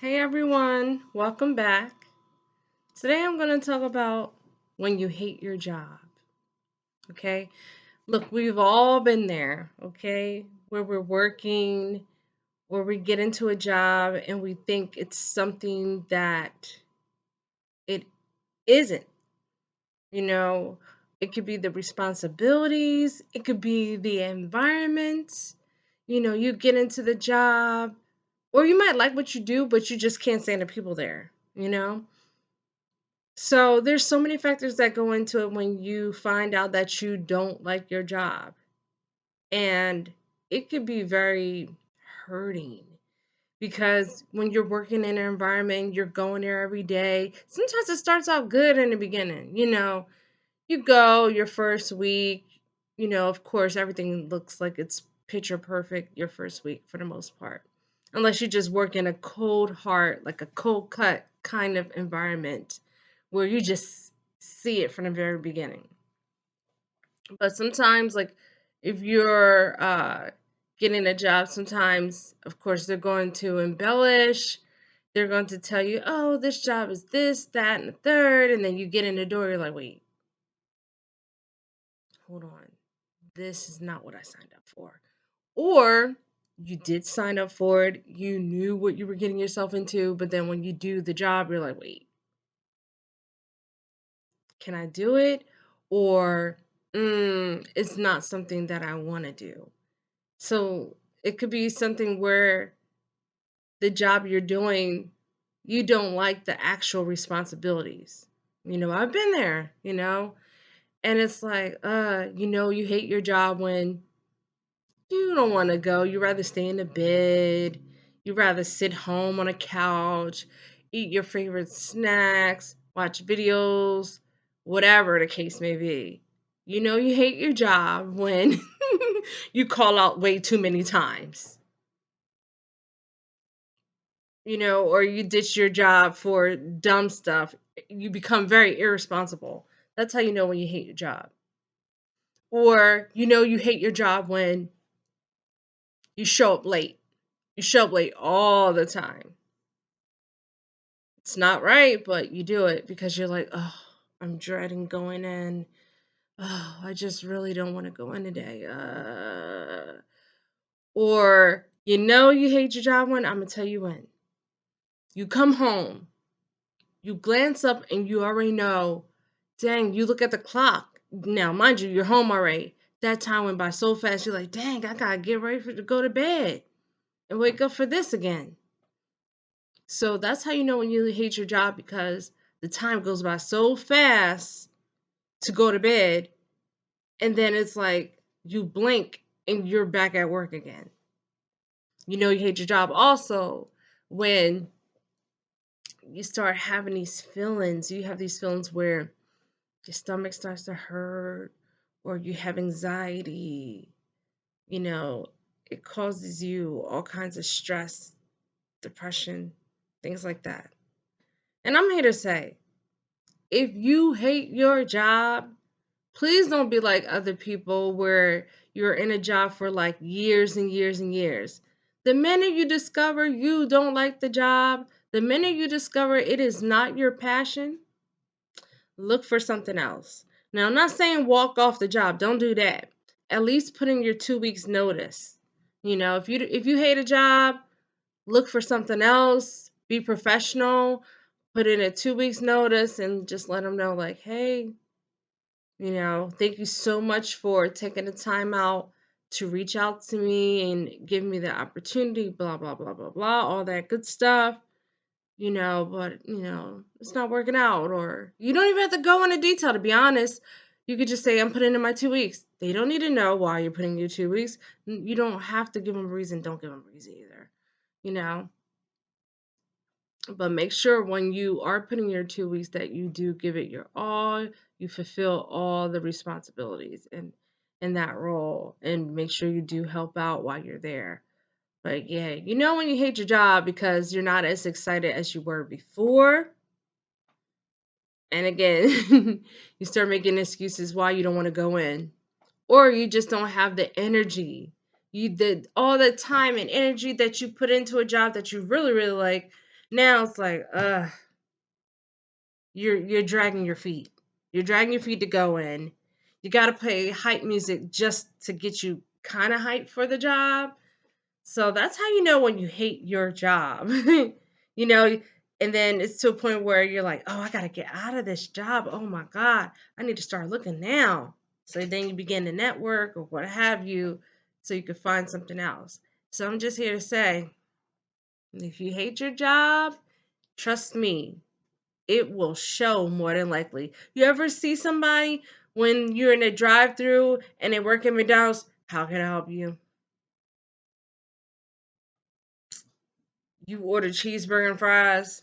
Hey everyone, welcome back. Today I'm going to talk about when you hate your job. Okay? Look, we've all been there, okay? Where we're working, where we get into a job and we think it's something that it isn't. You know, it could be the responsibilities, it could be the environment. You get into the job, or you might like what you do, but you just can't stand the people there. So there's so many factors that go into it when you find out that you don't like your job. And it could be very hurting because when you're working in an environment, you're going there every day. Sometimes it starts out good in the beginning. You go your first week, of course, everything looks like it's picture perfect your first week for the most part. Unless you just work in a cold heart, like a cold cut kind of environment where you just see it from the very beginning. But sometimes, like, if you're getting a job, sometimes, of course, they're going to embellish. They're going to tell you, oh, this job is this, that, and the third. And then you get in the door, you're like, wait, hold on. This is not what I signed up for. Or you did sign up for it, you knew what you were getting yourself into, but then when you do the job, you're like, wait, can I do it? Or it's not something that I want to do. So it could be something where the job you're doing, you don't like the actual responsibilities. I've been there, and it's like, you hate your job when you don't want to go. You rather stay in the bed. You rather sit home on a couch, eat your favorite snacks, watch videos, whatever the case may be. You hate your job when you call out way too many times, or you ditch your job for dumb stuff. You become very irresponsible. That's how you know when you hate your job. Or, you hate your job when you show up late. You show up late all the time. It's not right, but you do it because you're like, oh, I'm dreading going in. Oh, I just really don't want to go in today. Or you hate your job when I'm gonna tell you when. You come home, you glance up, and you already know. Dang, you look at the clock. Now, mind you, you're home already. That time went by so fast. You're like, dang, I gotta get ready to go to bed and wake up for this again. So that's how you know when you hate your job because the time goes by so fast to go to bed, and then it's like you blink and you're back at work again. You hate your job also when you start having these feelings. You have these feelings where your stomach starts to hurt or you have anxiety. You know, it causes you all kinds of stress, depression, things like that. And I'm here to say, if you hate your job, please don't be like other people where you're in a job for like years and years and years. The minute you discover you don't like the job, the minute you discover it is not your passion, look for something else. Now, I'm not saying walk off the job. Don't do that. At least put in your 2 weeks notice. If you hate a job, look for something else. Be professional. Put in a 2 weeks notice and just let them know, like, hey, thank you so much for taking the time out to reach out to me and give me the opportunity, blah, blah, blah, blah, blah, all that good stuff, but, it's not working out. Or you don't even have to go into detail, to be honest. You could just say, I'm putting in my 2 weeks. They don't need to know why you're putting in your 2 weeks. You don't have to give them a reason. Don't give them a reason either, you know? But make sure when you are putting your 2 weeks that you do give it your all, you fulfill all the responsibilities in that role, and make sure you do help out while you're there. But yeah, when you hate your job because you're not as excited as you were before. And again, you start making excuses why you don't want to go in. Or you just don't have the energy. You did all the time and energy that you put into a job that you really, really like. Now it's like, you're dragging your feet. You're dragging your feet to go in. You got to play hype music just to get you kind of hyped for the job. So that's how you know when you hate your job. you know, and then it's to a point where you're like, "Oh, I got to get out of this job. Oh my god, I need to start looking now." So then you begin to network or what have you so you can find something else. So I'm just here to say, if you hate your job, trust me, it will show more than likely. You ever see somebody when you're in a drive-through and they work at McDonald's? How can I help you? You order cheeseburger and fries.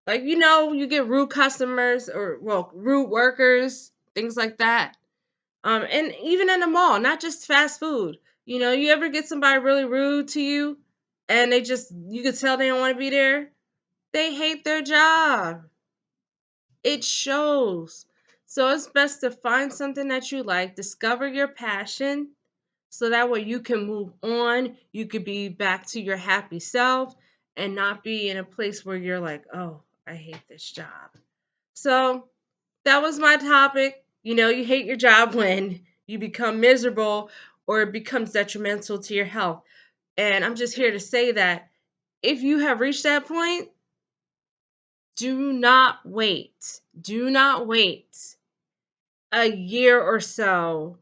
Like, you get rude customers or, well, rude workers, things like that. And even in the mall, not just fast food. You ever get somebody really rude to you and you could tell they don't want to be there? They hate their job. It shows. So it's best to find something that you like, discover your passion, so that way you can move on. You could be back to your happy self and not be in a place where you're like, oh, I hate this job. So that was my topic. You hate your job when you become miserable or it becomes detrimental to your health. And I'm just here to say that if you have reached that point, do not wait. Do not wait a year or so.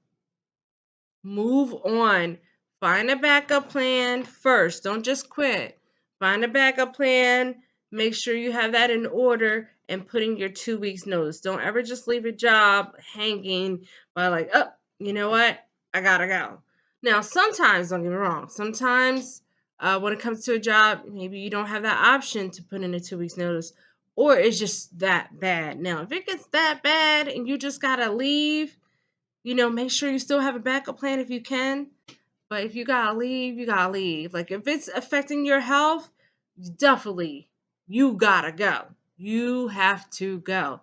Move on. Find a backup plan first. Don't just quit. Find a backup plan. Make sure you have that in order and put in your 2 weeks notice. Don't ever just leave a job hanging by like, oh, you know what? I gotta go. Now, sometimes, don't get me wrong, sometimes when it comes to a job, maybe you don't have that option to put in a 2 weeks notice, or it's just that bad. Now, if it gets that bad and you just gotta leave, make sure you still have a backup plan if you can. But if you gotta leave, you gotta leave. Like if it's affecting your health, definitely you gotta go. You have to go.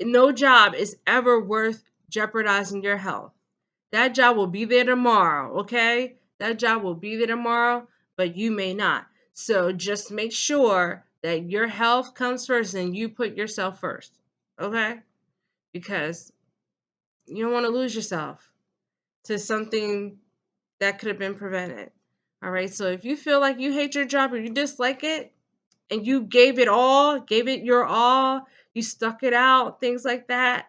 No job is ever worth jeopardizing your health. That job will be there tomorrow, okay? That job will be there tomorrow, but you may not. So just make sure that your health comes first and you put yourself first, okay? Because you don't want to lose yourself to something that could have been prevented. All right. So if you feel like you hate your job or you dislike it and you gave it your all, you stuck it out, things like that,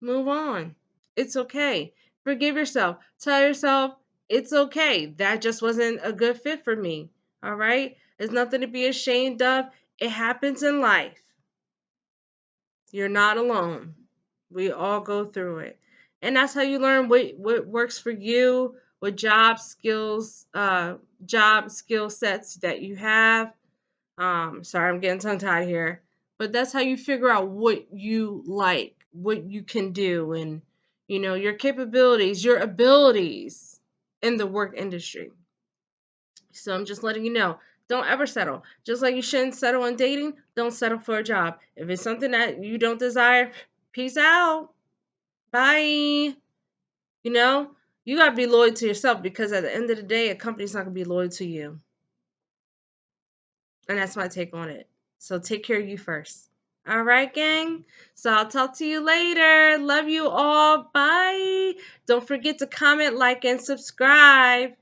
move on. It's okay. Forgive yourself. Tell yourself it's okay. That just wasn't a good fit for me. All right. There's nothing to be ashamed of. It happens in life. You're not alone. We all go through it. And that's how you learn what works for you, what job skill sets that you have. Sorry, I'm getting tongue tied here. But that's how you figure out what you like, what you can do, and your capabilities, your abilities in the work industry. So I'm just letting you know, don't ever settle. Just like you shouldn't settle on dating, don't settle for a job. If it's something that you don't desire, peace out. Bye. You know, you got to be loyal to yourself because at the end of the day, a company's not going to be loyal to you. And that's my take on it. So take care of you first. All right, gang. So I'll talk to you later. Love you all. Bye. Don't forget to comment, like, and subscribe.